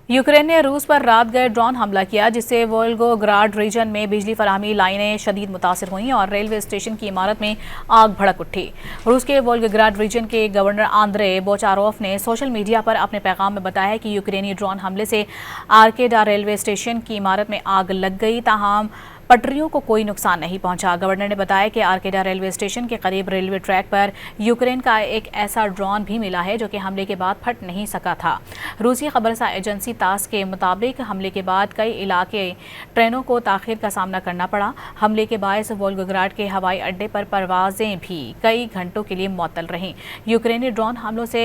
Ukraine ने रूस पर रात गए ड्रोन हमला किया, जिससे वोल्गोग्राड रीजन में बिजली फराहमी लाइनें शदीद मुतासर हुईं और रेलवे स्टेशन की इमारत में आग भड़क उठी। रूस के वोल्गोग्राड रीजन के गवर्नर आंद्रे बोचारोफ ने सोशल मीडिया पर अपने पैगाम में बताया कि यूक्रेनी ड्रोन हमले से आर्केडा रेलवे स्टेशन की इमारत में आग लग गई, ताहम पटरियों को कोई नुकसान नहीं पहुंचा। गवर्नर ने बताया कि आर्केडा रेलवे स्टेशन के करीब रेलवे ट्रैक पर यूक्रेन का एक ऐसा ड्रोन भी मिला है जो कि हमले के बाद फट नहीं सका था। रूसी खबरसां एजेंसी तास के मुताबिक हमले के बाद कई इलाके ट्रेनों को ताखीर का सामना करना पड़ा। हमले के बायस वोल्गोग्राड के हवाई अड्डे पर परवाजें भी कई घंटों के लिए मुअत्तल रहीं। यूक्रेनी ड्रोन हमलों से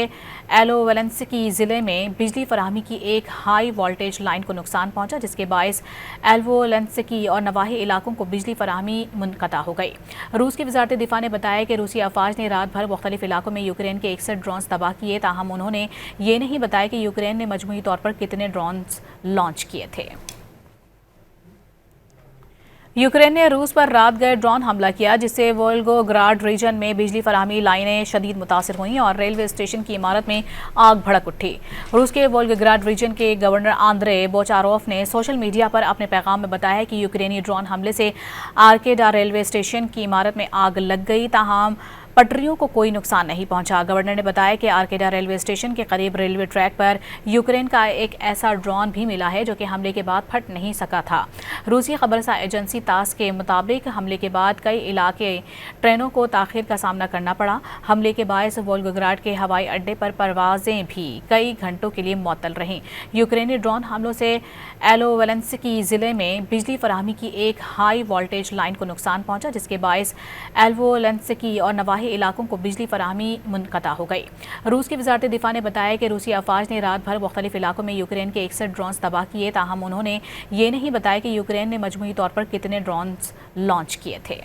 एलोवेलेंस्की जिले में बिजली फराहमी की एक हाई वोल्टेज लाइन को नुकसान पहुंचा, जिसके बायस एलोवेलेंस्की और नवाही इलाकों को बिजली फराहमी मुनक़ता हो गई। रूस की वज़ारत दिफा ने बताया कि रूसी अफवाज ने रात भर मुख्तलिफ इलाकों में यूक्रेन के 61 ड्रोन्स तबाह किए, ताहम उन्होंने ये नहीं बताया कि यूक्रेन ने मजमूई तौर पर कितने ड्रोन्स लॉन्च किए थे। यूक्रेन ने रूस पर रात गए ड्रोन हमला किया, जिससे वोल्गोग्राड रीजन में बिजली फराहमी लाइनें शदीद मुतासर हुईं और रेलवे स्टेशन की इमारत में आग भड़क उठी। रूस के वोल्गोग्राड रीजन के गवर्नर आंद्रे बोचारोफ ने सोशल मीडिया पर अपने पैगाम में बताया कि यूक्रेनी ड्रोन हमले से आर्केडा रेलवे स्टेशन की इमारत में आग लग गई, ताहम पटरियों को कोई नुकसान नहीं पहुंचा। गवर्नर ने बताया कि आर्केडा रेलवे स्टेशन के करीब रेलवे ट्रैक पर यूक्रेन का एक ऐसा ड्रोन भी मिला है जो कि हमले के बाद फट नहीं सका था। रूसी खबरसां एजेंसी तास के मुताबिक हमले के बाद कई इलाके ट्रेनों को ताखीर का सामना करना पड़ा। हमले के बायस वोल्गोग्राड के हवाई अड्डे पर परवाजें भी कई घंटों के लिए मुअत्तल रहीं। यूक्रेनी ड्रोन हमलों से एलोवेलेंस्की जिले में बिजली फराहमी की एक हाई वोल्टेज लाइन को नुकसान पहुंचा, जिसके बायस एलोवेलेंस्की और नवाही इलाकों को बिजली फराहमी मुनक़ता हो गई। रूस की वज़ारत दिफा ने बताया कि रूसी अफवाज ने रात भर मुख्तलिफ इलाकों में यूक्रेन के 61 ड्रोन्स तबाह किए, ताहम उन्होंने ये नहीं बताया कि यूक्रेन ने मजमूई तौर पर कितने ड्रोन्स लॉन्च किए थे।